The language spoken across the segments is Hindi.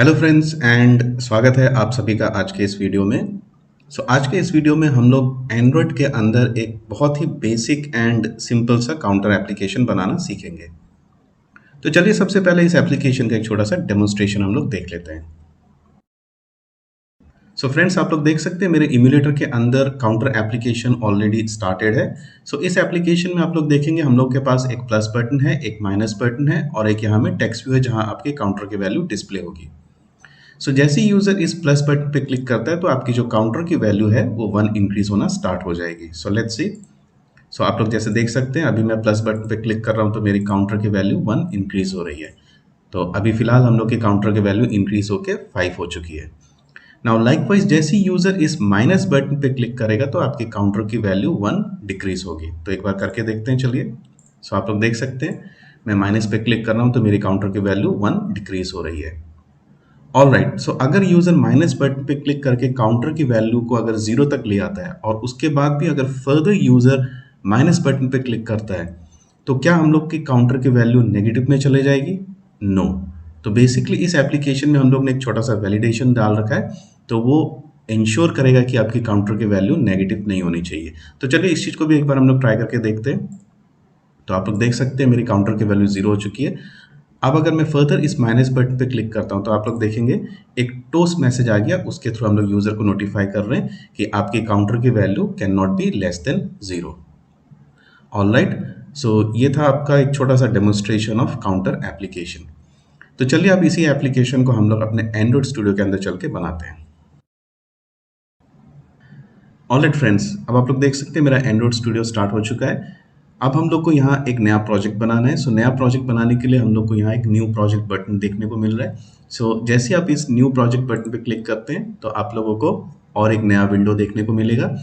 हेलो फ्रेंड्स एंड स्वागत है आप सभी का आज के इस वीडियो में। आज के इस वीडियो में हम लोग एंड्रॉयड के अंदर एक बहुत ही बेसिक एंड सिंपल सा काउंटर एप्लीकेशन बनाना सीखेंगे। तो चलिए सबसे पहले इस एप्लीकेशन का एक छोटा सा डेमोन्स्ट्रेशन हम लोग देख लेते हैं। फ्रेंड्स, आप लोग देख सकते हैं मेरे इम्यूलेटर के अंदर काउंटर एप्लीकेशन ऑलरेडी स्टार्टेड है। इस एप्लीकेशन में आप लोग देखेंगे हम लोग के पास एक प्लस बटन है, एक माइनस बटन है और एक यहाँ में टेक्स्ट व्यू है जहाँ आपके काउंटर की वैल्यू डिस्प्ले होगी। जैसे ही यूजर इस प्लस बटन पे क्लिक करता है तो आपकी जो काउंटर की वैल्यू है वो 1 इंक्रीज होना स्टार्ट हो जाएगी। Let's see. आप लोग जैसे देख सकते हैं अभी मैं प्लस बटन पे क्लिक कर रहा हूँ तो मेरी काउंटर की वैल्यू 1 इंक्रीज हो रही है। तो अभी फिलहाल हम लोग की काउंटर की वैल्यू इंक्रीज होके 5 हो चुकी है। नाउ लाइकवाइज जैसे ही यूजर इस माइनस बटन पे क्लिक करेगा तो आपकी काउंटर की वैल्यू 1 डिक्रीज होगी। तो एक बार करके देखते हैं, चलिए। आप लोग देख सकते हैं मैं माइनस पे क्लिक कर रहा हूँ तो मेरी काउंटर की वैल्यू 1 डिक्रीज हो रही है। ऑल राइट, अगर यूजर माइनस बटन पे क्लिक करके काउंटर की वैल्यू को अगर 0 तक ले आता है और उसके बाद भी अगर फर्दर यूजर माइनस बटन पे क्लिक करता है तो क्या हम लोग की काउंटर की वैल्यू नेगेटिव में चले जाएगी? नो। तो बेसिकली इस एप्लीकेशन में हम लोग ने एक छोटा सा वैलिडेशन डाल रखा है, तो वो इंश्योर करेगा कि आपकी काउंटर की वैल्यू नेगेटिव नहीं होनी चाहिए। तो चलिए इस चीज़ को भी एक बार हम लोग ट्राई करके देखते हैं। तो आप लोग देख सकते हैं मेरी काउंटर की वैल्यू 0 हो चुकी है। अब अगर मैं फर्दर इस माइनस बटन पे क्लिक करता हूं तो आप लोग देखेंगे एक टोस्ट मैसेज आ गया, उसके थ्रू हम लोग यूजर को नोटिफाई कर रहे हैं कि आपकी काउंटर की value can not be less than 0। All right, ये था आपका एक छोटा सा डेमोन्स्ट्रेशन ऑफ काउंटर एप्लीकेशन। तो चलिए अब इसी एप्लीकेशन को हम लोग अपने एंड्रॉइड स्टूडियो के अंदर चल के बनाते हैं। ऑल राइट फ्रेंड्स, अब आप लोग देख सकते हैं मेरा एंड्रॉइड स्टूडियो स्टार्ट हो चुका है। अब हम लोग को यहाँ एक नया प्रोजेक्ट बनाना है। नया प्रोजेक्ट बनाने के लिए हम लोग को यहाँ एक न्यू प्रोजेक्ट बटन देखने को मिल रहा है। जैसे आप इस न्यू प्रोजेक्ट बटन पे क्लिक करते हैं तो आप लोगों को और एक नया विंडो देखने को मिलेगा।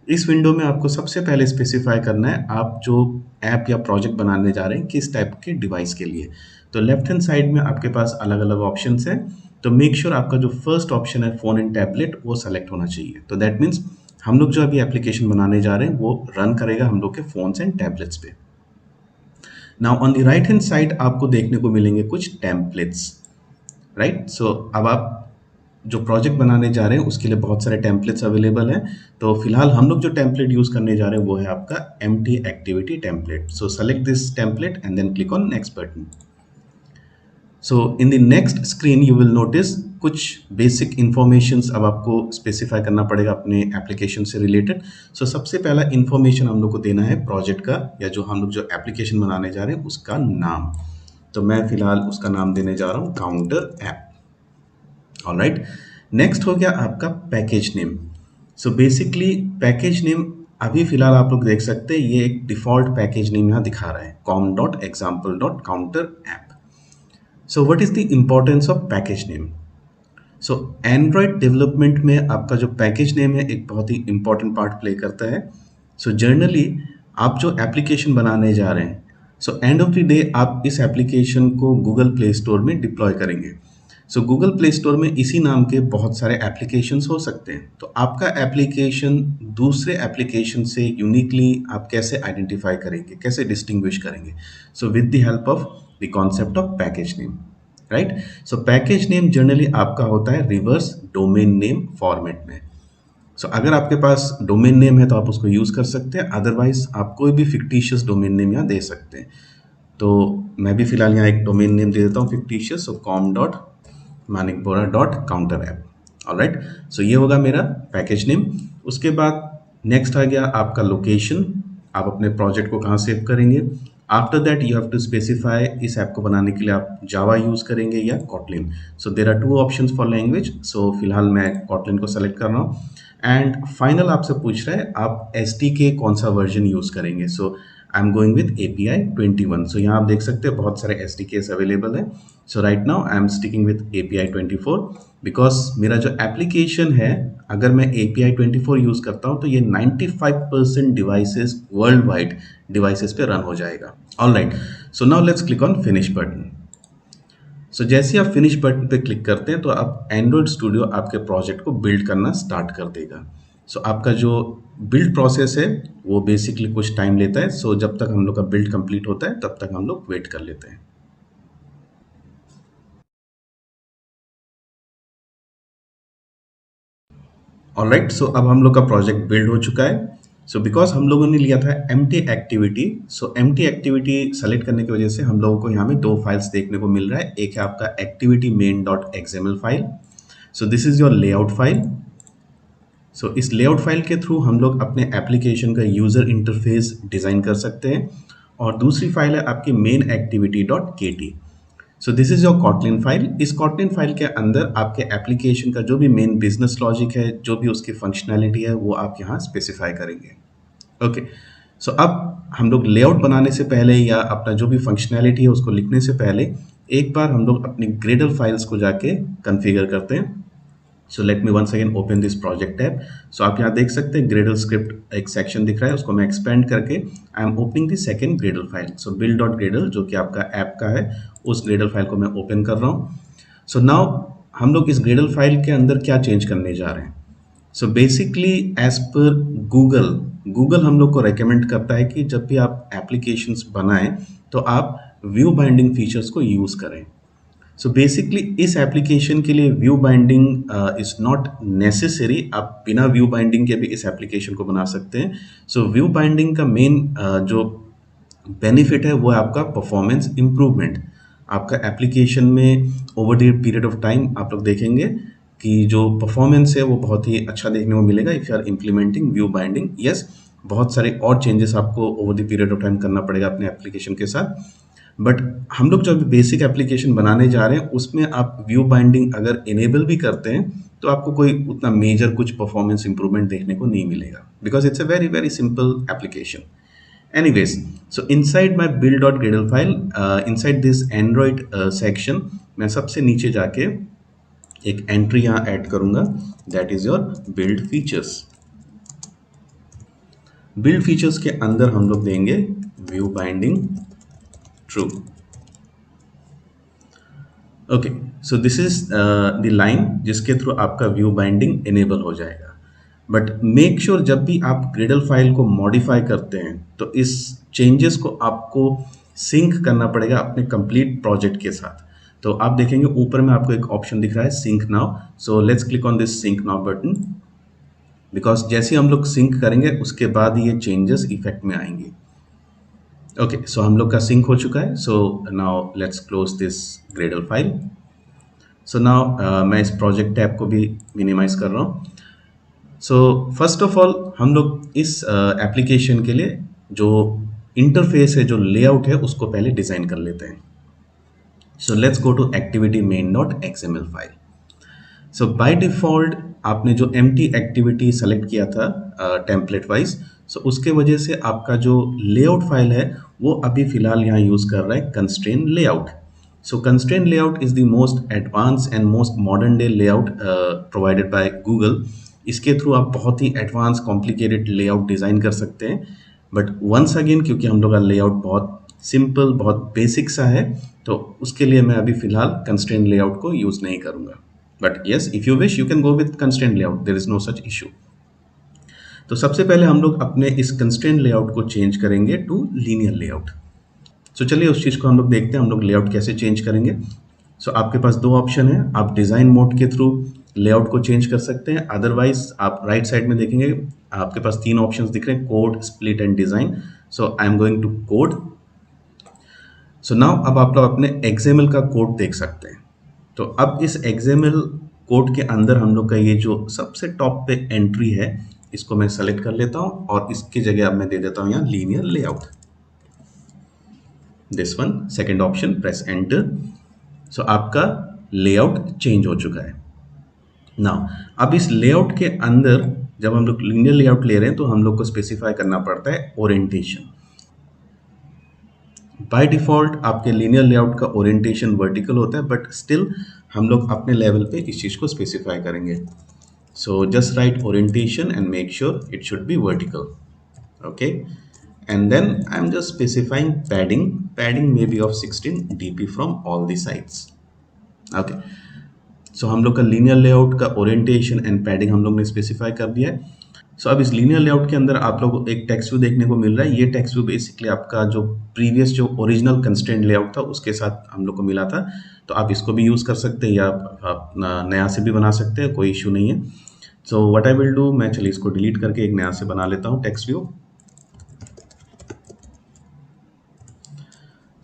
इस विंडो में आपको सबसे पहले स्पेसिफाई करना है आप जो ऐप या प्रोजेक्ट बनाने जा रहे हैं किस टाइप के डिवाइस के लिए। तो लेफ्ट हैंड साइड में आपके पास अलग अलग ऑप्शंस हैं। तो मेक श्योर आपका जो फर्स्ट ऑप्शन है फोन एंड टैबलेट वो सेलेक्ट होना चाहिए। तो दैट मीन्स हम लोग जो अभी एप्लीकेशन बनाने जा रहे हैं वो रन करेगा हम लोग के फोन्स एंड टैबलेट्स पे। Now on the right hand side आपको देखने को मिलेंगे कुछ टेम्पलेट्स, राइट। अब आप जो प्रोजेक्ट बनाने जा रहे हैं उसके लिए बहुत सारे टेम्पलेट्स अवेलेबल हैं। तो फिलहाल हम लोग जो टेम्पलेट यूज करने जा रहे हैं वो है आपका empty activity template. Select this template and then click on next button. In the next screen you will notice कुछ बेसिक इंफॉर्मेशंस अब आपको स्पेसिफाई करना पड़ेगा अपने एप्लीकेशन से रिलेटेड। सबसे पहला इंफॉर्मेशन हम लोग को देना है प्रोजेक्ट का, या जो हम लोग जो एप्लीकेशन बनाने जा रहे हैं उसका नाम। तो मैं फिलहाल उसका नाम देने जा रहा हूँ काउंटर ऐप। ऑलराइट, नेक्स्ट हो गया आपका package name. Basically package name अभी फिलहाल आप लोग देख सकते हैं ये एक डिफॉल्ट पैकेज नेम यहाँ दिखा रहा है com.example.counter app। What is the importance of package name? Android development में आपका जो पैकेज नेम है एक बहुत ही इंपॉर्टेंट पार्ट प्ले करता है। जनरली आप जो एप्लीकेशन बनाने जा रहे हैं, एंड ऑफ द डे आप इस एप्लीकेशन को गूगल प्ले स्टोर में डिप्लॉय करेंगे। गूगल प्ले स्टोर में इसी नाम के बहुत सारे एप्लीकेशंस हो सकते हैं। तो आपका एप्लीकेशन दूसरे एप्लीकेशन से यूनिकली आप कैसे आइडेंटिफाई करेंगे, कैसे डिस्टिंग्विश करेंगे? With the help of the concept of package name, right. Package name generally आपका होता है रिवर्स डोमेन नेम फॉर्मेट में। अगर आपके पास डोमेन नेम है तो आप उसको यूज कर सकते हैं, अदरवाइज आप कोई भी फिक्टिशियस डोमेन नेम यहाँ दे सकते हैं। तो मैं भी फिलहाल यहाँ एक डोमेन नेम दे देता हूँ फिक्टिशियस, com.manikbora.counter app। ऑलराइट, ये होगा मेरा पैकेज नेम। उसके बाद नेक्स्ट आ गया आपका लोकेशन, आप अपने प्रोजेक्ट को कहाँ सेव करेंगे। After that you have to specify इस ऐप को बनाने के लिए आप जावा यूज करेंगे या Kotlin. There are two options for language. फिलहाल मैं कॉटलिन को सेलेक्ट कर रहा हूँ। एंड फाइनल आपसे पूछ रहा है आप SDK कौन सा वर्जन यूज करेंगे। आई एम गोइंग विद API 21। यहाँ आप देख सकते हैं बहुत सारे SDKs अवेलेबल है। Right now I am sticking with API 24 because मेरा जो एप्लीकेशन है अगर मैं API 24 यूज करता हूँ तो ये 95% डिवाइसेस वर्ल्ड वाइड डिवाइसेस पे रन हो जाएगा। All right, now let's click on finish button. जैसे ही आप फिनिश बटन पे क्लिक करते हैं तो अब एंड्रॉयड स्टूडियो आपके प्रोजेक्ट को बिल्ड करना स्टार्ट कर देगा। आपका जो बिल्ड प्रोसेस है वो बेसिकली कुछ टाइम लेता है। जब तक हम लोग का बिल्ड कंप्लीट होता है तब तक हम लोग वेट कर लेते हैं। ऑलराइट, सो अब हम लोग का प्रोजेक्ट बिल्ड हो चुका है। सो बिकॉज हम लोगों ने लिया था एम्प्टी एक्टिविटी, सो एम्प्टी एक्टिविटी सेलेक्ट करने की वजह से हम लोगों को यहाँ में दो फाइल्स देखने को मिल रहा है। एक है आपका activity main dot XML file, so this is your layout file. So इस लेआउट फाइल के थ्रू हम लोग अपने एप्लीकेशन का यूजर इंटरफेस डिजाइन कर सकते हैं। और दूसरी फाइल है आपकी main activity dot K T. So this is your Kotlin file. इस कॉटलिन फाइल के अंदर आपके एप्लीकेशन का जो भी मेन बिजनेस लॉजिक है, जो भी उसकी फंक्शनैलिटी है, वो आप यहाँ स्पेसिफाई करेंगे। ओके, सो अब हम लोग लेआउट बनाने से पहले या अपना जो भी फंक्शनैलिटी है उसको लिखने से पहले एक बार हम लोग अपनी ग्रेडल फाइल्स को जाके कॉन्फ़िगर करते हैं। So let me once again open this project tab. So आप यहाँ देख सकते हैं ग्रेडल स्क्रिप्ट एक सेक्शन दिख रहा है, उसको मैं एक्सपेंड करके I am opening the second Gradle file. So build dot Gradle जो कि आपका ऐप का है, उस ग्रेडल फाइल को मैं ओपन कर रहा हूँ। सो नाउ हम लोग इस ग्रेडल फाइल के अंदर क्या चेंज करने जा रहे हैं। So basically as per Google, Google हम लोग को रेकमेंड करता है कि जब भी आप एप्लीकेशंस बनाएं तो आप व्यू बाइंडिंग फीचर्स को यूज़ करें। सो बेसिकली इस एप्लीकेशन के लिए view binding is not necessary. आप बिना व्यू बाइंडिंग के भी इस एप्लीकेशन को बना सकते हैं। सो व्यू बाइंडिंग का मेन जो बेनिफिट है वो है आपका परफॉर्मेंस इम्प्रूवमेंट। आपका एप्लीकेशन में over the period of time आप लोग देखेंगे कि जो परफॉर्मेंस है वो बहुत ही अच्छा देखने को मिलेगा if you are implementing view binding. Yes, बहुत सारे और चेंजेस आपको over the period of time करना पड़ेगा अपने एप्लीकेशन के साथ, बट हम लोग जो अभी बेसिक एप्लीकेशन बनाने जा रहे हैं उसमें आप व्यू बाइंडिंग अगर इनेबल भी करते हैं तो आपको कोई उतना मेजर कुछ परफॉर्मेंस इंप्रूवमेंट देखने को नहीं मिलेगा, because it's a very very simple application. Anyways, so inside my build.gradle file, inside this Android section, मैं सबसे नीचे जाके एक एंट्री यहाँ ऐड करूंगा, that is your build features. Build features के अंदर हम लोग देंगे view binding true. Okay, so this is the line जिसके थ्रू आपका व्यू बाइंडिंग इनेबल हो जाएगा। बट मेक श्योर जब भी आप ग्रेडल फाइल को मॉडिफाई करते हैं तो इस चेंजेस को आपको सिंक करना पड़ेगा अपने कंप्लीट प्रोजेक्ट के साथ। तो आप देखेंगे ऊपर में आपको एक ऑप्शन दिख रहा है sync now. So let's click on this sync now button, because जैसे हम लोग सिंक करेंगे उसके बाद ये चेंजेस इफेक्ट में आएंगे। ओके, सो हम लोग का सिंक हो चुका है। So now let's close this Gradle file. So now मैं इस प्रोजेक्ट टैब को भी मिनिमाइज कर रहा हूँ। सो फर्स्ट ऑफ ऑल हम लोग इस एप्लीकेशन के लिए जो इंटरफेस है, जो लेआउट है, उसको पहले डिज़ाइन कर लेते हैं। So let's go to activity main dot XML file. So by default आपने जो एम्प्टी एक्टिविटी सेलेक्ट किया था टेम्पलेट वाइज, सो उसके वजह से आपका जो लेआउट फाइल है वो अभी फ़िलहाल यहाँ यूज़ कर रहा है constraint layout. So constraint layout is the most advance and most modern day layout provided by Google. इसके थ्रू आप बहुत ही एडवांस कॉम्प्लिकेटेड लेआउट डिज़ाइन कर सकते हैं। बट वंस अगेन क्योंकि हम लोग का लेआउट बहुत सिंपल, बहुत बेसिक सा है, तो उसके लिए मैं अभी फ़िलहाल कंस्ट्रेन लेआउट को यूज़ नहीं करूँगा। But yes, if you wish you can go with constraint layout, there is no such issue। तो सबसे पहले हम लोग अपने इस constraint layout को चेंज करेंगे टू linear layout। सो चलिए उस चीज़ को हम लोग देखते हैं हम लोग लेआउट कैसे चेंज करेंगे। सो आपके पास दो ऑप्शन है, आप डिज़ाइन मोड के थ्रू लेआउट को चेंज कर सकते हैं, अदरवाइज आप राइट साइड में देखेंगे आपके पास तीन ऑप्शंस दिख रहे हैं, code, split and design. So I am going to code. So now अब आप लोग अपने XML का कोड देख सकते हैं। तो अब इस XML कोड के अंदर हम लोग का ये जो सबसे टॉप पे एंट्री है, इसको मैं सेलेक्ट कर लेता हूँ और इसकी जगह अब मैं दे देता हूँ यहाँ linear layout, this one, second option, press enter. So आपका लेआउट चेंज हो चुका है। नाउ अब इस लेआउट के अंदर जब हम लोग लीनियर लेआउट ले रहे हैं तो हम लोग को स्पेसिफाई करना पड़ता है ओरिएंटेशन। बाय डिफ़ॉल्ट आपके लीनियर लेआउट का ओरिएंटेशन वर्टिकल होता है, बट स्टिल हम लोग अपने लेवल पे इस चीज़ को स्पेसिफाई करेंगे। So just write orientation and make sure it should be vertical. Okay, and then I am just specifying padding may be of 16 dp from all the sides. Okay, so हम लोग का लीनियर लेआउट का ओरिएंटेशन एंड पैडिंग हम लोग ने स्पेसिफाई कर दिया है। सो अब इस लीनियर लेआउट के अंदर आप लोग को एक टेक्स्ट व्यू देखने को मिल रहा है। ये टेक्स्ट व्यू बेसिकली आपका जो प्रीवियस जो ओरिजिनल कंस्ट्रेंट लेआउट था उसके साथ हम लोग को मिला था, तो आप इसको भी यूज़ कर सकते हैं या आप नया से भी बना सकते हैं, कोई इशू नहीं है। So what I will do, मैं चलिए इसको डिलीट करके एक नया से बना लेता हूँ टेक्स्ट व्यू।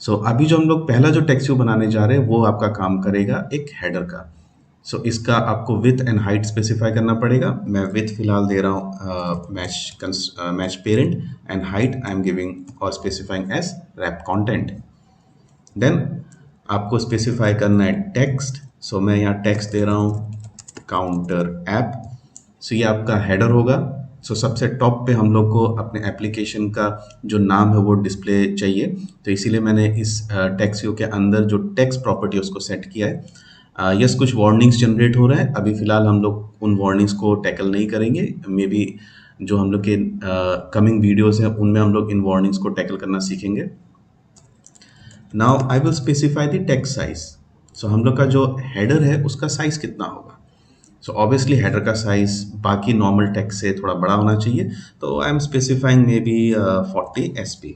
सो अभी जो हम लोग पहला जो टेक्स्ट व्यू बनाने जा रहे हैं वो आपका काम करेगा एक हेडर का। सो इसका आपको विथ एंड हाइट स्पेसिफाई करना पड़ेगा। मैं विथ फिलहाल दे रहा हूँ match parent, and height I am giving और specifying as wrap content. Then आपको स्पेसिफाई करना है टेक्स्ट। सो मैं यहाँ टेक्स्ट दे रहा हूँ काउंटर ऐप। सो ये आपका हेडर होगा। सो सबसे टॉप पे हम लोग को अपने एप्लीकेशन का जो नाम है वो डिस्प्ले चाहिए, तो इसीलिए मैंने इस टेक्स्ट व्यू के अंदर जो टेक्स्ट प्रॉपर्टी है उसको सेट किया है। यस, कुछ वार्निंग्स जनरेट हो रहे हैं। अभी फिलहाल हम लोग उन वार्निंग्स को टैकल नहीं करेंगे। मे बी जो हम लोग के कमिंग वीडियोस हैं उनमें हम लोग इन वार्निंग्स को टैकल करना सीखेंगे। Now I will specify the text size. So हम लोग का जो हेडर है उसका साइज कितना होगा। सो ऑब्वियसली हेडर का साइज बाकी नॉर्मल टेक्स्ट से थोड़ा बड़ा होना चाहिए, तो I am specifying maybe 40 SP,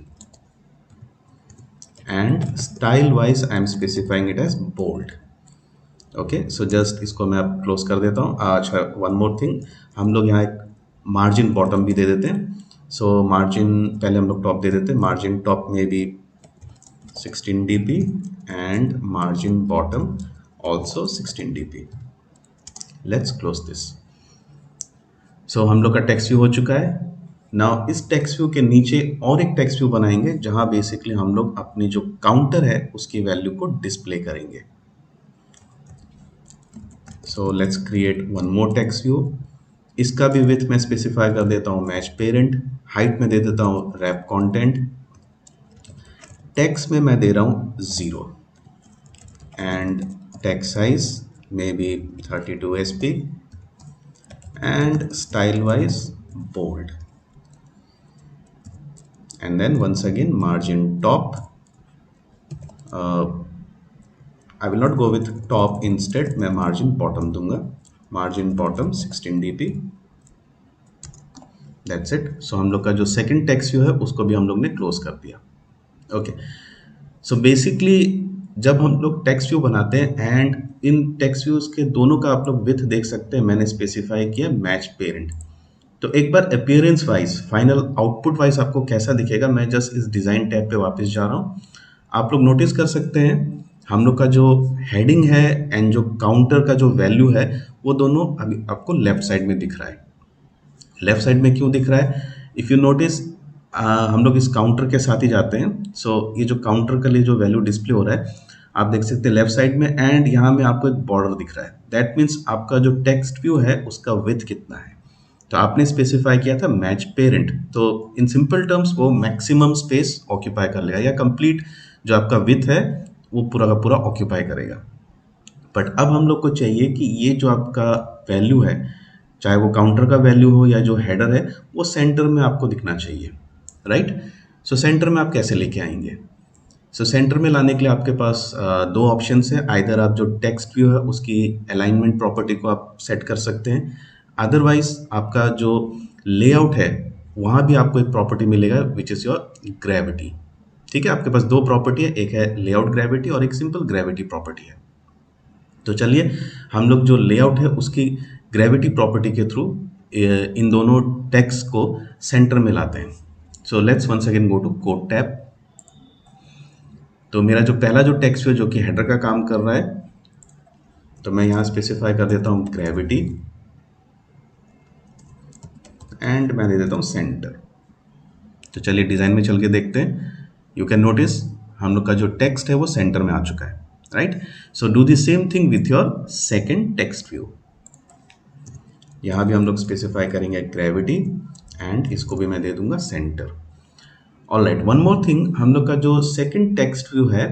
and style wise I am specifying it as bold. Okay, so just इसको मैं अब क्लोज कर देता हूँ। अच्छा, वन मोर थिंग, हम लोग यहाँ एक मार्जिन बॉटम भी दे देते हैं। सो मार्जिन पहले हम लोग टॉप दे देते हैं, मार्जिन टॉप में भी 16 dp and margin bottom also 16 dp. Let's close this. So हम लोग का टेक्स्ट व्यू हो चुका है। नाउ इस टेक्स्ट व्यू के नीचे और एक टेक्स्ट व्यू बनाएंगे जहां बेसिकली हम लोग अपनी जो काउंटर है उसकी वैल्यू को डिस्प्ले करेंगे। So let's create one more text view. इसका भी विथ मैं स्पेसिफाई कर देता हूँ मैच पेरेंट, हाइट में दे देता हूँ रैप कंटेंट, टेक्स्ट में मैं दे रहा हूँ 0, and text size may be 32 SP, and style wise bold, and then once again margin top, I will not go with top, instead मैं मार्जिन बॉटम दूंगा, margin bottom 16 dp। That's it. So हम लोग का जो सेकंड टेक्स्ट व्यू है उसको भी हम लोग ने क्लोज कर दिया। ओके, सो बेसिकली जब हम लोग टेक्स्ट व्यू बनाते हैं, एंड इन टेक्स्ट व्यूज के दोनों का आप लोग विथ देख सकते हैं, मैंने स्पेसिफाई किया मैच पेरेंट। तो एक बार appearance wise, final output wise आपको कैसा दिखेगा, मैं जस्ट इस डिजाइन टैब पे वापस जा रहा हूँ। आप लोग नोटिस कर सकते हैं हम लोग का जो हेडिंग है एंड जो काउंटर का जो वैल्यू है वो दोनों अभी आपको लेफ्ट साइड में दिख रहा है। लेफ्ट साइड में क्यों दिख रहा है? इफ़ यू नोटिस, हम लोग इस काउंटर के साथ ही जाते हैं। सो ये जो काउंटर के लिए जो वैल्यू डिस्प्ले हो रहा है आप देख सकते हैं लेफ्ट साइड में, एंड यहाँ में आपको एक बॉर्डर दिख रहा है। दैट मीन्स आपका जो टेक्स्ट व्यू है उसका विथ कितना है। तो आपने स्पेसिफाई किया था मैच पेरेंट, तो इन सिंपल टर्म्स वो मैक्सिमम स्पेस ऑक्यूपाई कर लेगा, या कंप्लीट जो आपका विथ है वो पूरा का पूरा ऑक्यूपाई करेगा। बट अब हम लोग को चाहिए कि ये जो आपका वैल्यू है, चाहे वो काउंटर का वैल्यू हो या जो हेडर है, वो सेंटर में आपको दिखना चाहिए, राइट। सो सेंटर में आप कैसे लेके आएंगे? सो सेंटर में लाने के लिए आपके पास दो ऑप्शंस है। आइदर आप जो टेक्स्ट व्यू है उसकी अलाइनमेंट प्रॉपर्टी को आप सेट कर सकते हैं, अदरवाइज आपका जो लेआउट है वहाँ भी आपको एक प्रॉपर्टी मिलेगा विच इज़ योर ग्रेविटी। ठीक है, आपके पास दो प्रॉपर्टी है, एक है लेआउट ग्रेविटी और एक सिंपल ग्रेविटी प्रॉपर्टी है। तो चलिए हम लोग जो लेआउट है उसकी ग्रेविटी प्रॉपर्टी के थ्रू इन दोनों टेक्स्ट को सेंटर में लाते हैं। So let's once again go to code tab. तो मेरा जो पहला जो टेक्स्ट है जो कि हेडर का काम कर रहा है, तो मैं यहाँ स्पेसिफाई कर देता हूँ ग्रेविटी, एंड मैं दे देता हूँ सेंटर। तो चलिए डिज़ाइन में चल के देखते हैं। यू कैन नोटिस हम लोग का जो टेक्स्ट है वो सेंटर में आ चुका है, right. So do the same thing with your second text view. यहाँ भी हम लोग स्पेसिफाई करेंगे ग्रेविटी, एंड इसको भी मैं दे दूंगा centre. Alright, one more thing, हम लोग का जो सेकंड टेक्स्ट व्यू है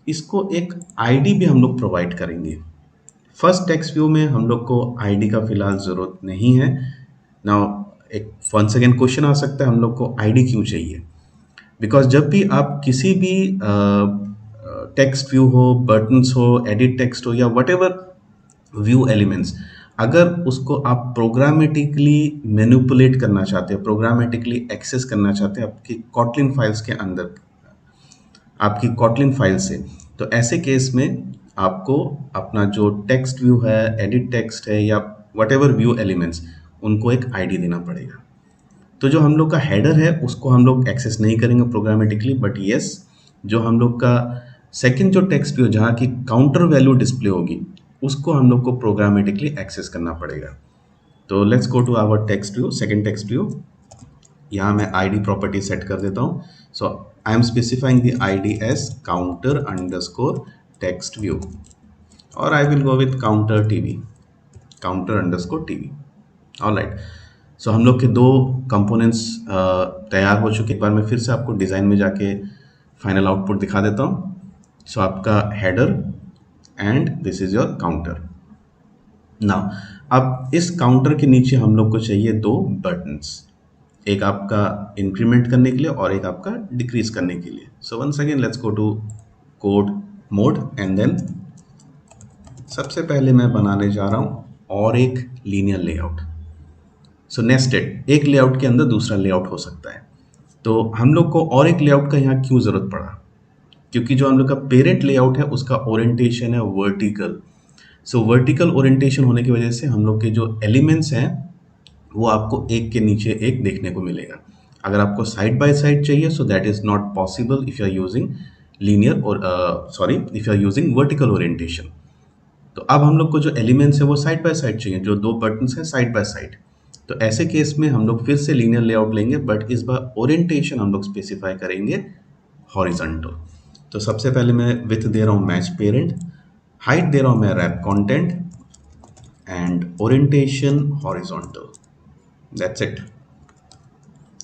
इसको एक आईडी भी हम लोग प्रोवाइड करेंगे। फर्स्ट टेक्स्ट व्यू में हम लोग को आईडी का फिलहाल ज़रूरत नहीं है। नाउ एक वंस अगेन क्वेश्चन आ सकता है हम लोग को आईडी क्यों चाहिए? बिकॉज जब भी आप किसी भी टेक्स्ट व्यू हो, बटन्स हो, एडिट टेक्स्ट हो, या वट एवर व्यू एलिमेंट्स, अगर उसको आप प्रोग्रामेटिकली मैनिपुलेट करना चाहते हैं, प्रोग्रामेटिकली एक्सेस करना चाहते हैं आपकी कॉटलिन फाइल्स के अंदर, आपकी कॉटलिन फाइल से, तो ऐसे केस में आपको अपना जो टेक्स्ट व्यू है, एडिट टेक्स्ट है, या वट एवर व्यू एलिमेंट्स, उनको एक आईडी देना पड़ेगा। तो जो हम लोग का हेडर है उसको हम लोग एक्सेस नहीं करेंगे प्रोग्रामेटिकली, बट यस जो हम लोग का सेकंड जो टेक्स्ट व्यू जहाँ की काउंटर वैल्यू डिस्प्ले होगी उसको हम लोग को प्रोग्रामेटिकली एक्सेस करना पड़ेगा। तो let's go to our text view, second text view. यहाँ मैं आईडी प्रॉपर्टी सेट कर देता हूँ। So I am specifying the ID as counter underscore text view, और I will go with counter TV, counter underscore TV. Alright, so हम लोग के दो कंपोनेंट्स तैयार हो चुके। एक बार मैं फिर से आपको डिज़ाइन में जाके फाइनल आउटपुट दिखा देता हूँ। सो आपका header and this is your counter. Now अब इस काउंटर के नीचे हम लोग को चाहिए दो बटन्स, एक आपका इंक्रीमेंट करने के लिए और एक आपका डिक्रीज करने के लिए। So once again let's go to code mode and then सबसे पहले मैं बनाने जा रहा हूँ और एक लीनियर लेआउट। सो नेस्टेड, एक लेआउट के अंदर दूसरा लेआउट हो सकता है। तो हम लोग को और एक लेआउट का यहाँ क्यों ज़रूरत पड़ा, क्योंकि जो हम लोग का पेरेंट लेआउट है उसका ओरिएंटेशन है वर्टिकल। सो वर्टिकल ओरिएंटेशन होने की वजह से हम लोग के जो एलिमेंट्स हैं वो आपको एक के नीचे एक देखने को मिलेगा। अगर आपको साइड बाय साइड चाहिए so that is not possible if you are using linear और if you are using vertical orientation. तो अब हम लोग को जो एलिमेंट्स है वो साइड बाय साइड चाहिए, जो दो बटन्स हैं साइड बाय साइड। तो ऐसे केस में हम लोग फिर से लीनियर लेआउट लेंगे, बट इस बार ओरिएंटेशन हम लोग स्पेसिफाई करेंगे हॉरिजॉन्टल। तो सबसे पहले मैं विथ दे रहा हूँ मैच पेरेंट, हाइट दे रहा हूँ मैं wrap content and orientation horizontal. That's it.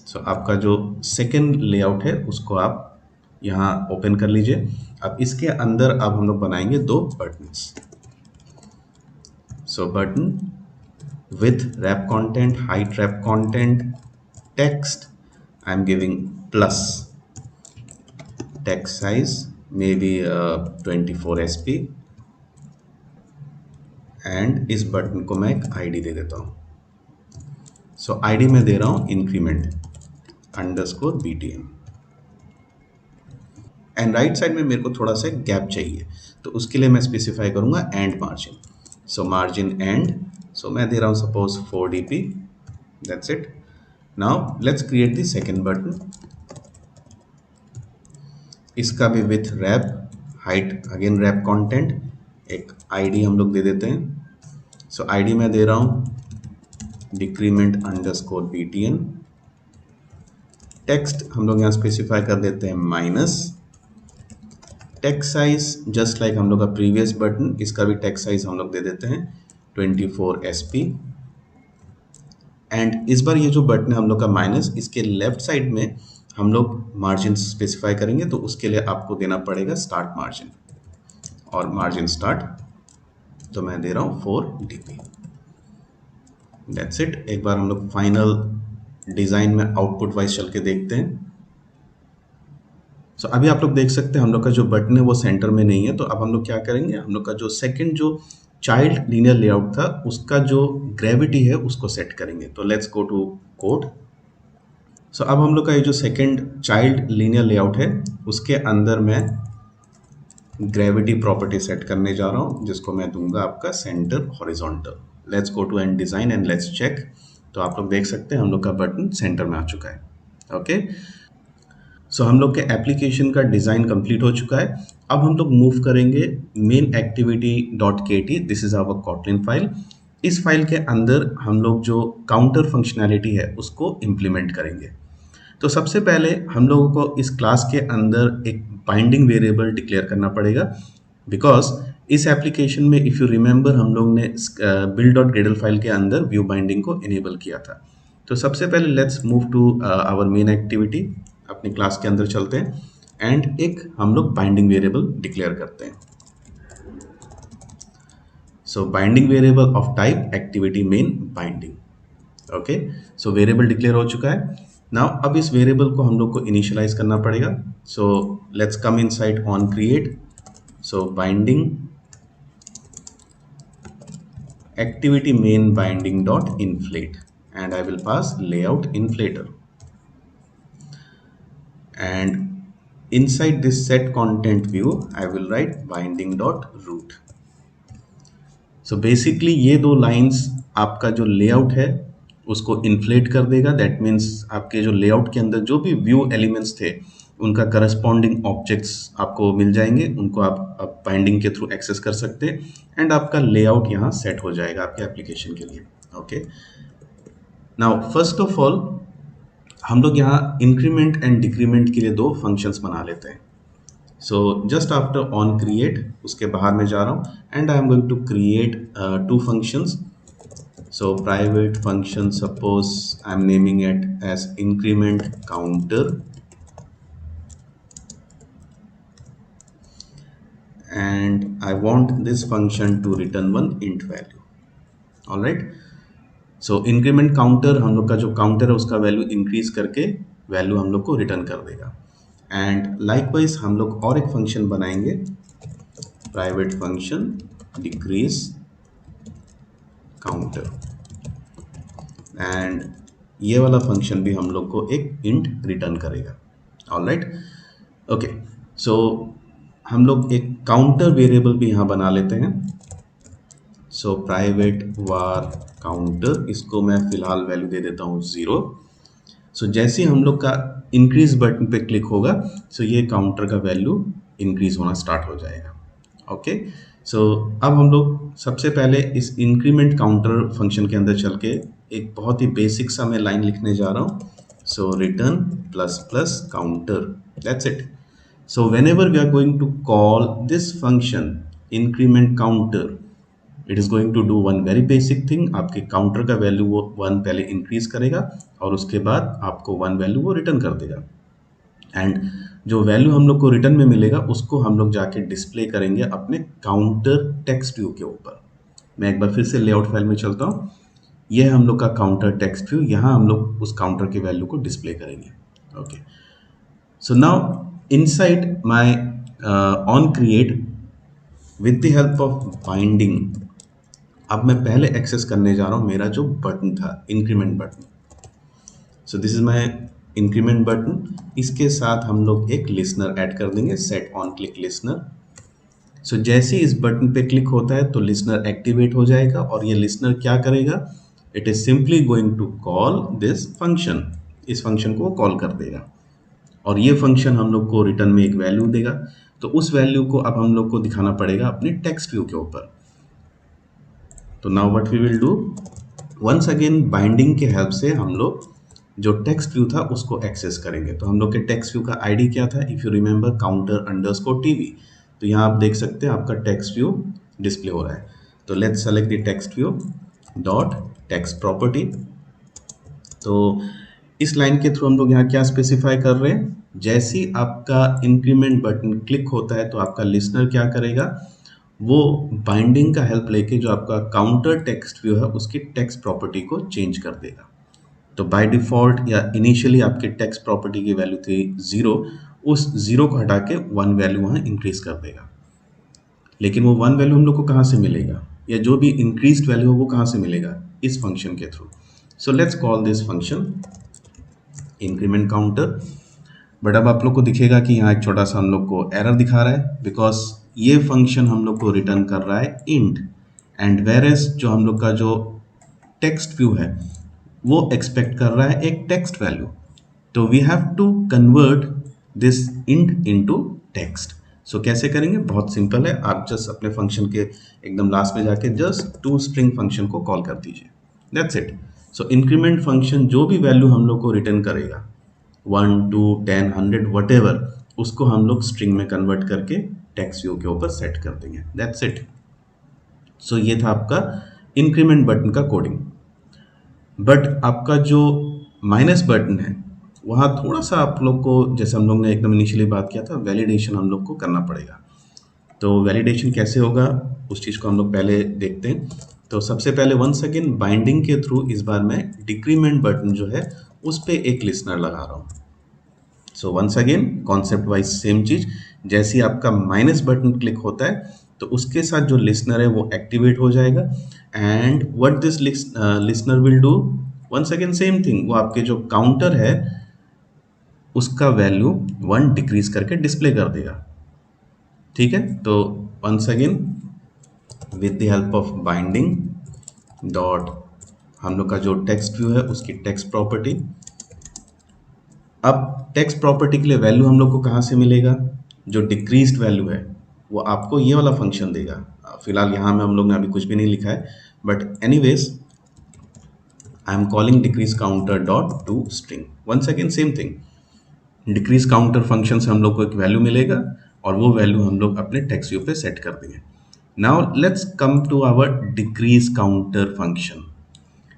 So आपका जो सेकेंड लेआउट है उसको आप यहाँ ओपन कर लीजिए। अब इसके अंदर अब हम लोग बनाएंगे दो buttons. So button with wrap content, height wrap content, text I am giving plus, text size maybe 24 sp and इस बटन को मैं एक आईडी दे देता हूँ। सो आईडी में दे रहा हूँ increment underscore btm and right side में मेरे को थोड़ा सा गैप चाहिए, तो उसके लिए मैं स्पेसिफाई करूँगा and margin. So margin and, so मैं दे रहा हूँ suppose 4 dp। That's it. Now let's create the second button. इसका भी with wrap, height again wrap content, एक आईडी हम लोग दे देते हैं। सो आईडी में दे रहा हूँ डिक्रीमेंट अंडरस्कोर btn। टेक्स्ट हम लोग यहाँ स्पेसिफाई कर देते हैं minus. Text size just like हम लोग का प्रीवियस बटन, इसका भी टेक्स्ट साइज हम लोग दे देते हैं 24 sp एंड इस बार ये जो बटन है हम लोग का माइनस, इसके लेफ्ट साइड में हम लोग मार्जिन स्पेसिफाई करेंगे, तो उसके लिए आपको देना पड़ेगा स्टार्ट मार्जिन, और मार्जिन स्टार्ट तो मैं दे रहा हूँ 4 dp। That's it. एक बार हम लोग फाइनल डिज़ाइन में आउटपुट वाइज चल के देखते हैं। सो अभी आप लोग देख सकते हैं हम लोग का जो बटन है वो सेंटर में नहीं है। तो अब हम लोग क्या करेंगे, हम लोग का जो सेकंड जो चाइल्ड लीनियर लेआउट था उसका जो ग्रेविटी है उसको सेट करेंगे। तो लेट्स गो टू कोड। सो अब हम लोग का ये जो सेकंड चाइल्ड लीनियर लेआउट है उसके अंदर मैं ग्रेविटी प्रॉपर्टी सेट करने जा रहा हूँ, जिसको मैं दूंगा आपका center horizontal. Let's go to and design and let's check. तो आप लोग देख सकते हैं हम लोग का बटन सेंटर में आ चुका है। ओके, सो हम लोग के एप्लीकेशन का डिज़ाइन कंप्लीट हो चुका है। अब हम लोग मूव करेंगे main activity dot K T, this is our Kotlin file. इस फाइल के अंदर हम लोग जो काउंटर फंक्शनैलिटी है उसको इम्प्लीमेंट करेंगे। तो सबसे पहले हम लोगों को इस क्लास के अंदर एक बाइंडिंग वेरिएबल डिक्लेयर करना पड़ेगा, बिकॉज इस एप्लीकेशन में इफ़ यू रिमेंबर हम लोग ने बिल्ड डॉट ग्रेडल फाइल के अंदर व्यू बाइंडिंग को इनेबल किया था। तो सबसे पहले let's move to our main activity, अपनी क्लास के अंदर चलते हैं एंड एक हम लोग बाइंडिंग वेरिएबल डिक्लेयर करते हैं। So binding variable of type activity main binding. Okay, so variable declare हो चुका है। नाउ अब इस वेरिएबल को हम लोग को इनिशियलाइज करना पड़ेगा। So let's come inside on create. So binding activity main binding dot inflate and I will pass layout inflator, and inside this set content view I will write binding dot root. So basically ये दो लाइंस आपका जो लेआउट है उसको इन्फ्लेट कर देगा। दैट मीन्स आपके जो लेआउट के अंदर जो भी व्यू एलिमेंट्स थे उनका करस्पॉन्डिंग ऑब्जेक्ट्स आपको मिल जाएंगे, उनको आप बाइंडिंग के थ्रू एक्सेस कर सकते हैं एंड आपका लेआउट यहाँ सेट हो जाएगा आपके एप्लीकेशन के लिए। Okay, now first of all हम लोग यहाँ इंक्रीमेंट एंड डिक्रीमेंट के लिए दो फंक्शंस बना लेते हैं। So just after on create, उसके बाहर में जा रहा हूँ and I am going to create two functions. So private function, suppose I'm naming it as increment counter, and I want this function to return one int value. All right. So increment counter हम लोग का जो काउंटर है उसका वैल्यू इंक्रीज करके वैल्यू हम लोग को रिटर्न कर देगा। एंड लाइकवाइज हम लोग और एक फंक्शन बनाएंगे, private function decrease counter, and ये वाला फंक्शन भी हम लोग को एक इंट रिटर्न करेगा। ऑलराइट, ओके, सो हम लोग एक काउंटर वेरिएबल भी यहाँ बना लेते हैं। सो प्राइवेट वार काउंटर, इसको मैं फिलहाल वैल्यू दे देता हूँ 0। सो जैसे ही हम लोग का इंक्रीज बटन पे क्लिक होगा सो ये काउंटर का वैल्यू इंक्रीज होना स्टार्ट हो जाएगा। ओके, सो अब हम लोग सबसे पहले इस इंक्रीमेंट काउंटर फंक्शन के अंदर चल के एक बहुत ही बेसिक सा मैं लाइन लिखने जा रहा हूँ। So return plus plus counter, that's it. So whenever we are going to call this function increment counter, it is going to do one very basic thing। आपके काउंटर का वैल्यू वो 1 पहले इंक्रीज करेगा और उसके बाद आपको 1 वैल्यू वो रिटर्न कर देगा। एंड जो वैल्यू हम लोग को रिटर्न में मिलेगा उसको हम लोग जाके डिस्प्ले करेंगे अपने काउंटर टेक्स्ट व्यू के ऊपर। मैं एक बार फिर से लेआउट फाइल में चलता हूँ। यह है हम लोग का काउंटर टेक्स्ट व्यू, यहाँ हम लोग उस काउंटर के वैल्यू को डिस्प्ले करेंगे। Okay, so now inside my on create with the help of binding, अब मैं पहले एक्सेस करने जा रहा हूँ मेरा जो बटन था increment button. So this is my increment button, इसके साथ हम लोग एक लिसनर ऐड कर देंगे, सेट ऑन क्लिक लिसनर। सो जैसे इस बटन पे क्लिक होता है तो लिसनर एक्टिवेट हो जाएगा और ये लिसनर क्या करेगा, it is simply going to call this function, इस फंक्शन को कॉल कर देगा और ये फंक्शन हम लोग को रिटर्न में एक वैल्यू देगा। तो उस वैल्यू को अब हम लोग को दिखाना पड़ेगा अपने टेक्स्ट व्यू के ऊपर। तो now what we will do, once again binding के हेल्प से हम लोग जो टेक्स्ट व्यू था उसको एक्सेस करेंगे। तो हम लोग के टेक्स्ट व्यू का आईडी क्या था, if you remember counter underscore TV. तो यहाँ आप देख सकते हैं आपका टेक्स्ट व्यू डिस्प्ले हो रहा है। तो let's select the text view dot text property. तो इस लाइन के थ्रू हम लोग यहाँ क्या स्पेसिफाई कर रहे हैं, जैसे ही आपका इंक्रीमेंट बटन क्लिक होता है तो आपका लिसनर क्या करेगा, वो बाइंडिंग का हेल्प लेके जो आपका काउंटर टेक्स्ट व्यू है उसकी टेक्स्ट प्रॉपर्टी को चेंज कर देगा। तो बाय डिफ़ॉल्ट या इनिशियली आपके टेक्स्ट प्रॉपर्टी की वैल्यू थी 0, उस 0 को हटा के 1 वैल्यू वहाँ इंक्रीज कर देगा। लेकिन वो 1 वैल्यू हम लोग को कहाँ से मिलेगा, या जो भी इंक्रीज्ड वैल्यू हो वो कहाँ से मिलेगा, इस फंक्शन के through. So let's call this function increment counter. But अब आप लोग को दिखेगा कि यहाँ एक छोटा सा हम लोग को एरर दिखा रहा है, बिकॉज ये फंक्शन हम लोग को रिटर्न कर रहा है इंट, एंड वेरेस जो हम लोग का जो टेक्स्ट व्यू है वो एक्सपेक्ट कर रहा है एक टेक्स्ट वैल्यू। तो we have to convert this int into text. So कैसे करेंगे, बहुत सिंपल है, आप जस्ट अपने फंक्शन के एकदम लास्ट में जाके जस्ट टू स्ट्रिंग फंक्शन को कॉल कर दीजिए, that's it. So increment function जो भी वैल्यू हम लोग को रिटर्न करेगा 1, 2, 10, 100 वटेवर, उसको हम लोग स्ट्रिंग में कन्वर्ट करके टेक्स्ट व्यू के ऊपर सेट कर देंगे, दैट्स इट। सो ये था आपका इंक्रीमेंट बटन का कोडिंग। बट आपका जो माइनस बटन है वहाँ थोड़ा सा आप लोग को, जैसे हम लोग ने एकदम इनिशियली बात किया था, वैलिडेशन हम लोग को करना पड़ेगा। तो वैलिडेशन कैसे होगा उस चीज़ को हम लोग पहले देखते हैं। तो सबसे पहले वंस अगेन बाइंडिंग के थ्रू इस बार मैं डिक्रीमेंट बटन जो है उस पर एक लिसनर लगा रहा हूँ। So once again concept wise same चीज़, जैसे ही आपका माइनस बटन क्लिक होता है तो उसके साथ जो लिसनर है वो एक्टिवेट हो जाएगा। And what this listener will do, once again same thing, वो आपके जो काउंटर है उसका वैल्यू 1 डिक्रीज करके डिस्प्ले कर देगा, ठीक है। तो once again with the help of binding dot हम लोग का जो टेक्स्ट व्यू है उसकी टेक्स्ट प्रॉपर्टी। अब टेक्स्ट प्रॉपर्टी के लिए वैल्यू हम लोग को कहाँ से मिलेगा? जो डिक्रीज्ड वैल्यू है वो आपको ये वाला फंक्शन देगा। फिलहाल यहाँ में हम लोग ने अभी कुछ भी नहीं लिखा है, but anyways I am calling decrease counter dot to string. Once again same thing, decrease counter function से हम लोग को एक वैल्यू मिलेगा और वो वैल्यू हम लोग अपने टेक्स्ट व्यू पे सेट कर देंगे। Now let's come to our decrease counter function.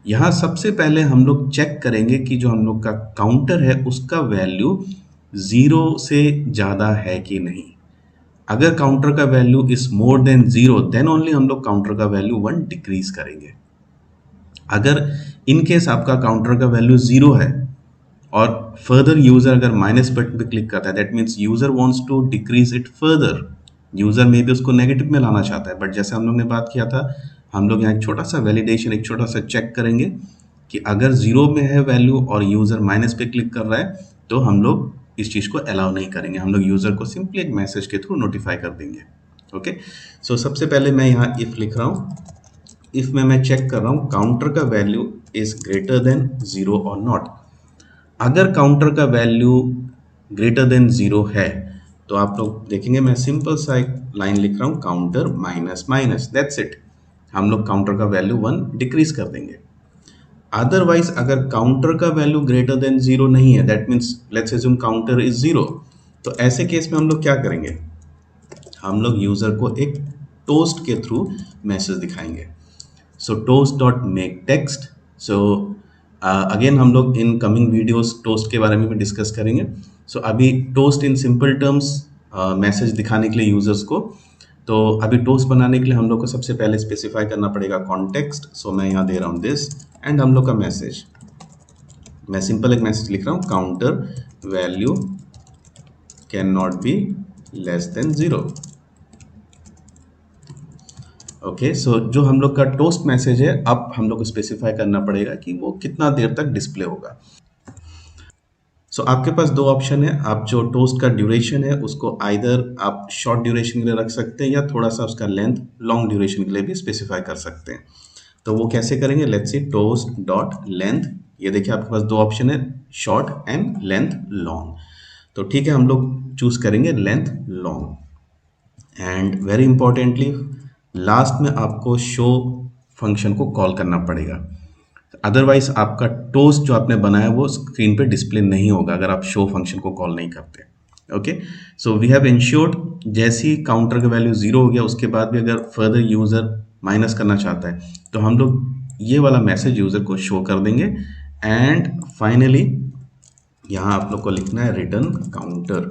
यहाँ सबसे पहले हम लोग चेक करेंगे कि जो हम लोग का काउंटर है उसका वैल्यू 0 से ज़्यादा है कि नहीं। अगर काउंटर का value is more than 0 then only हम लोग काउंटर का वैल्यू 1 डिक्रीज करेंगे। अगर इन केस आपका काउंटर का वैल्यू 0 है और फर्दर यूजर अगर माइनस बटन पे क्लिक करता है, that means user wants to decrease it further. User में भी उसको नेगेटिव में लाना चाहता है, बट जैसे हम लोग ने बात किया था, हम लोग यहाँ एक छोटा सा वैलिडेशन, एक छोटा सा चेक करेंगे कि अगर 0 में है वैल्यू और यूजर माइनस पे क्लिक कर रहा है तो हम लोग इस चीज़ को अलाउ नहीं करेंगे। हम लोग यूजर को सिंपली एक मैसेज के थ्रू नोटिफाई कर देंगे। ओके, सो सबसे पहले मैं यहाँ इफ लिख रहा हूँ। इफ में मैं चेक कर रहा हूँ काउंटर का वैल्यू इज ग्रेटर देन 0 और नॉट। अगर काउंटर का वैल्यू ग्रेटर देन 0 है तो आप लोग देखेंगे मैं सिंपल सा एक लाइन लिख रहा हूँ, counter minus minus, that's it. हम लोग काउंटर का वैल्यू 1 डिक्रीज कर देंगे। अदरवाइज अगर काउंटर का वैल्यू ग्रेटर देन 0 नहीं है, that means let's assume counter is 0, तो ऐसे केस में हम लोग क्या करेंगे? हम लोग यूजर को एक टोस्ट के थ्रू मैसेज दिखाएंगे। So toast dot make text. So again हम लोग इन कमिंग वीडियोस टोस्ट के बारे में भी डिस्कस करेंगे। सो अभी toast in simple terms message दिखाने के लिए यूजर्स को, तो अभी टोस्ट बनाने के लिए हम लोग को सबसे पहले स्पेसिफाई करना पड़ेगा कॉन्टेक्स्ट। सो मैं यहाँ दे रहा हूँ दिस एंड हम लोग का मैसेज, मैं सिंपल एक मैसेज लिख रहा हूँ, counter value can not be less than 0। Okay, so जो हम लोग का टोस्ट मैसेज है अब हम लोग को स्पेसिफाई करना पड़ेगा कि वो कितना देर तक डिस्प्ले होगा। सो आपके पास दो ऑप्शन है। आप जो टोस्ट का ड्यूरेशन है उसको आइदर आप शॉर्ट ड्यूरेशन के लिए रख सकते हैं या थोड़ा सा उसका लेंथ लॉन्ग ड्यूरेशन के लिए भी स्पेसिफाई कर सकते हैं। तो वो कैसे करेंगे? Let's see toast dot length. ये देखिए आपके पास दो ऑप्शन है, शॉर्ट एंड लेंथ लॉन्ग। तो ठीक है, हम लोग चूज करेंगे length long. And very importantly last में आपको शो फंक्शन को कॉल करना पड़ेगा, अदरवाइज आपका टोस्ट जो आपने बनाया वो स्क्रीन पे डिस्प्ले नहीं होगा अगर आप शो फंक्शन को कॉल नहीं करते। Okay, so we have ensured जैसे ही काउंटर का वैल्यू 0 हो गया उसके बाद भी अगर फर्दर यूजर माइनस करना चाहता है तो हम लोग ये वाला मैसेज यूजर को शो कर देंगे। एंड फाइनली यहाँ आप लोग को लिखना है रिटर्न काउंटर,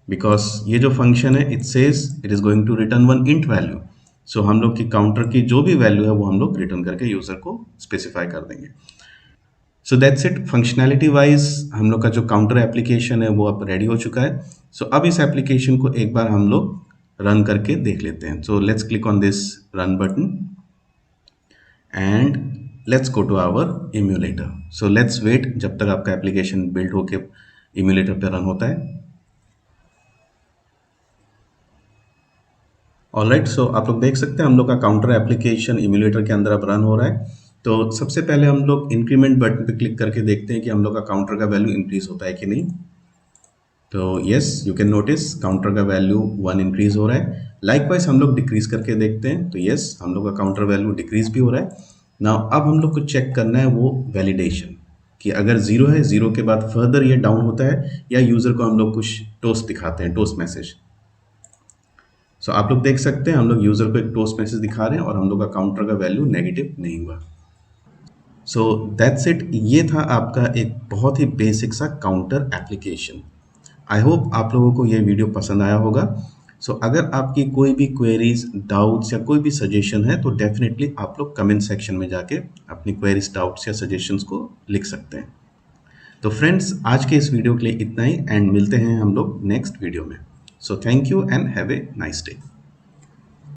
बिकॉज ये जो फंक्शन है it says it is going to return 1 int value. So हम लोग की काउंटर की जो भी वैल्यू है वो हम लोग रिटर्न करके यूजर को स्पेसिफाई कर देंगे। So that's it. Functionality wise हम लोग का जो काउंटर एप्लीकेशन है वो अब रेडी हो चुका है। सो अब इस एप्लीकेशन को एक बार हम लोग रन करके देख लेते हैं। So let's click on this run button and let's go to our emulator. So let's wait जब तक आपका एप्लीकेशन बिल्ड होके इम्यूलेटर पे रन होता है। ऑलराइट, सो आप लोग देख सकते हैं हम लोग का काउंटर एप्लीकेशन इम्यूलेटर के अंदर अब रन हो रहा है। तो सबसे पहले हम लोग इंक्रीमेंट बटन पे क्लिक करके देखते हैं कि हम लोग का काउंटर का वैल्यू इंक्रीज होता है कि नहीं। तो yes, you can notice counter का वैल्यू 1 इंक्रीज हो रहा है। लाइकवाइज हम लोग डिक्रीज करके देखते हैं, तो यस हम लोग का काउंटर वैल्यू डिक्रीज भी हो रहा है। नाउ अब हम लोग को चेक करना है वो वैलिडेशन कि अगर 0 है, 0 के बाद फर्दर ये डाउन होता है या यूजर को हम लोग कुछ टोस्ट दिखाते हैं, टोस्ट मैसेज। सो आप लोग देख सकते हैं हम लोग यूजर को एक टोस्ट मैसेज दिखा रहे हैं और हम लोग का काउंटर का वैल्यू नेगेटिव नहीं हुआ। So that's it. ये था आपका एक बहुत ही बेसिक सा काउंटर एप्लीकेशन। आई होप आप लोगों को ये वीडियो पसंद आया होगा। सो अगर आपकी कोई भी क्वेरीज, डाउट्स या कोई भी सजेशन है तो डेफिनेटली आप लोग कमेंट सेक्शन में जाके अपनी क्वेरीज, डाउट्स या सजेशंस को लिख सकते हैं। तो फ्रेंड्स, आज के इस वीडियो के लिए इतना ही एंड मिलते हैं हम लोग नेक्स्ट वीडियो में। So thank you and have a nice day.